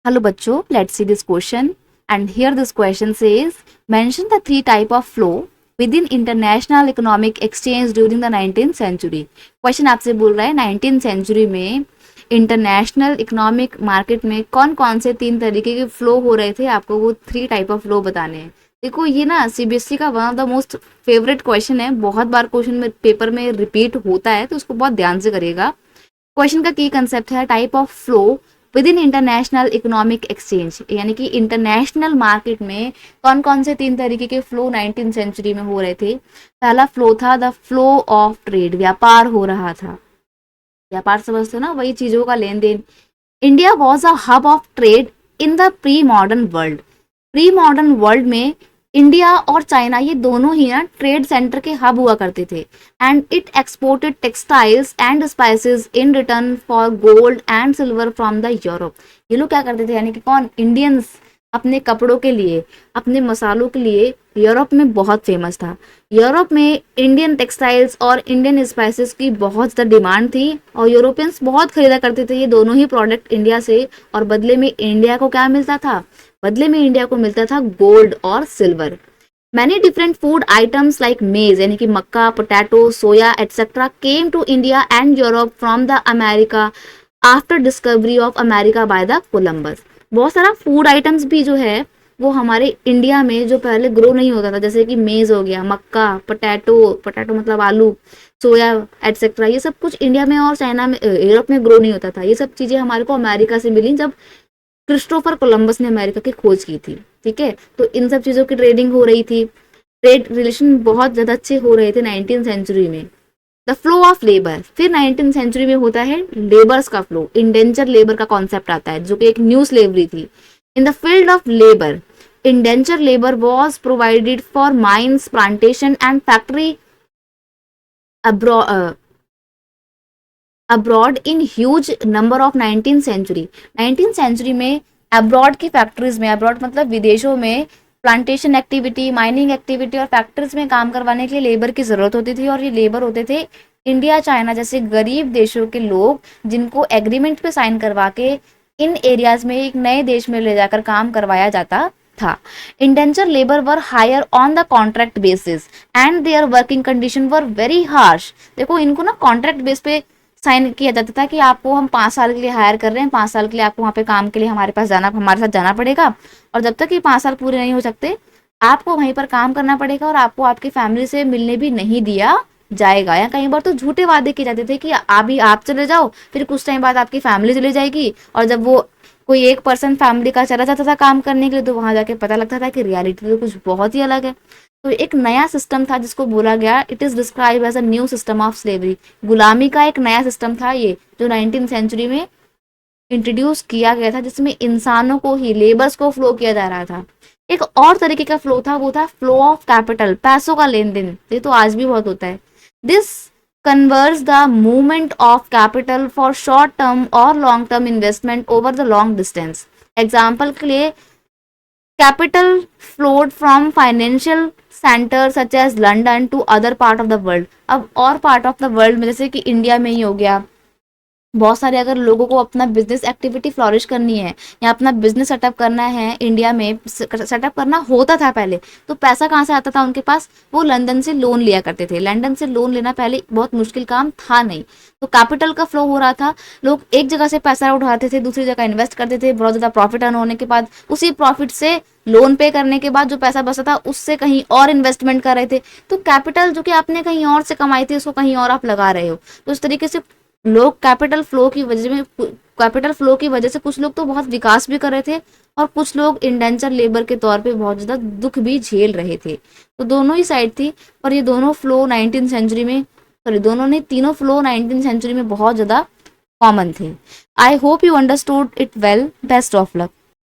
Hello bachcho, let's see this question. And here this question says, mention the three type of flow within international economic exchange during the 19th century. Question आपसे बोल रहा है 19th century में international economic market में कौन कौन से तीन तरीके के फ्लो हो रहे थे, आपको वो थ्री टाइप ऑफ फ्लो बताने हैं। देखो ये ना सीबीएसई का one of the most favourite question है, बहुत बार क्वेश्चन में पेपर में रिपीट होता है, तो उसको बहुत ध्यान से करिएगा। क्वेश्चन का की कंसेप्ट है type of flow with in international economic exchange, यानी कि इंटरनेशनल मार्केट में कौन कौन से तीन तरीके के फ्लो 19th सेंचुरी में हो रहे थे। पहला फ्लो था द फ्लो ऑफ ट्रेड, व्यापार हो रहा था। व्यापार समझते हो ना, वही चीजों का लेन देन। India was a hub of trade in the pre modern world. Pre modern world में इंडिया और चाइना ये दोनों ही ना ट्रेड सेंटर के हब हुआ करते थे। And it exported textiles and spices in return for gold and silver from the Europe. ये लोग क्या करते थे, यानी कि कौन, इंडियंस अपने कपड़ों के लिए, अपने मसालों के लिए यूरोप में बहुत फेमस था। यूरोप में इंडियन टेक्सटाइल्स और इंडियन स्पाइसेस की बहुत ज़्यादा डिमांड थी और यूरोपियंस बहुत खरीदा करते थे ये दोनों ही प्रोडक्ट इंडिया से। और बदले में इंडिया को क्या मिलता था, बदले में इंडिया को मिलता था गोल्ड और silver. Many different food items like maize, यानी कि मक्का, potato, soya etcetera came to India and Europe from the America after discovery of America by the Columbus. बहुत सारा फूड आइटम्स भी जो है वो हमारे इंडिया में जो पहले ग्रो नहीं होता था, जैसे कि मेज हो गया, मक्का, पोटैटो, पोटैटो मतलब आलू, सोया एटसेट्रा, ये सब कुछ इंडिया में और चाइना में, यूरोप में ग्रो नहीं होता था। ये सब चीज़ें हमारे को अमेरिका से मिली जब क्रिस्टोफर कोलंबस ने अमेरिका की खोज की थी। ठीक है, तो इन सब चीज़ों की ट्रेडिंग हो रही थी, ट्रेड रिलेशन बहुत ज़्यादा अच्छे हो रहे थे 19th सेंचुरी में। द फ्लो ऑफ लेबर, फिर 19th सेंचुरी में होता है लेबर्स का फ्लो, इंडेंचर लेबर का कॉन्सेप्ट आता है जो कि एक न्यू स्लेवरी थी। In the field of labour, indenture labour was provided for mines, plantation and factory abroad in huge number of 19th century. 19th century में अब्रॉड की फैक्ट्रीज में, अब्रॉड मतलब विदेशों में, प्लांटेशन एक्टिविटी, माइनिंग एक्टिविटी और factories में काम करवाने के लिए लेबर की जरूरत होती थी। और ये लेबर होते थे इंडिया, चाइना जैसे गरीब देशों के लोग, जिनको एग्रीमेंट पे साइन करवा के इन एरियाज में एक नए देश में ले जाकर काम करवाया जाता था। Indenture labour were hired on the contract basis and their working condition were very harsh. देखो इनको ना कॉन्ट्रैक्ट बेस पे साइन किया जाता था कि आपको हम 5 साल के लिए हायर कर रहे हैं, 5 साल के लिए आपको वहाँ पे काम के लिए हमारे साथ जाना पड़ेगा, और जब तक ये 5 साल पूरे नहीं हो सकते आपको वहीं पर काम करना पड़ेगा और आपको आपकी फैमिली से मिलने भी नहीं दिया जाएगा। या कई बार तो झूठे वादे किए जाते थे कि अभी आप चले जाओ, फिर कुछ टाइम बाद आपकी फैमिली चली जाएगी, और जब वो कोई एक पर्सन फैमिली का चला जाता था काम करने के लिए तो वहां जाके पता लगता था कि रियलिटी तो कुछ बहुत ही अलग है। तो एक नया सिस्टम था जिसको बोला गया, it is describe as a new system of slavery. गुलामी का एक नया सिस्टम था ये जो 19th सेंचुरी में इंट्रोड्यूस किया गया था, जिसमें इंसानों को ही, लेबर्स को फ्लो किया जा रहा था। एक और तरीके का फ्लो था, वो था फ्लो ऑफ कैपिटल, पैसों का लेन देन। ये तो आज भी बहुत होता है। This converse the movement of capital for short term और long term investment over the long distance. Example के लिए capital flowed from financial centre such as London to other part of the world. अब और part of the world में जैसे कि India में ही हो गया, बहुत सारे अगर लोगों को अपना बिजनेस एक्टिविटी फ्लॉरिश करनी है या अपना बिजनेस सेटअप करना है, इंडिया में सेटअप करना होता था पहले, तो पैसा कहाँ से आता था उनके पास, वो लंदन से लोन लिया करते थे। लंदन से लोन लेना पहले बहुत मुश्किल काम था नहीं, तो कैपिटल का फ्लो हो रहा था। लोग एक जगह से पैसा उठाते थे, दूसरी जगह इन्वेस्ट करते थे, बहुत ज़्यादा प्रॉफिट अर्न होने के बाद उसी प्रॉफिट से लोन पे करने के बाद जो पैसा बचा था उससे कहीं और इन्वेस्टमेंट कर रहे थे। तो कैपिटल जो कि आपने कहीं और से कमाई थी उसको कहीं और आप लगा रहे हो। तो इस तरीके से लोग कैपिटल फ्लो की वजह से कुछ लोग तो बहुत विकास भी कर रहे थे और कुछ लोग इंडेंचर लेबर के तौर पे बहुत ज़्यादा दुख भी झेल रहे थे। तो दोनों ही साइड थी, पर ये दोनों फ्लो 19th सेंचुरी में, सॉरी तीनों फ्लो 19th सेंचुरी में बहुत ज़्यादा कॉमन थे। I hope you understood it well. Best of luck.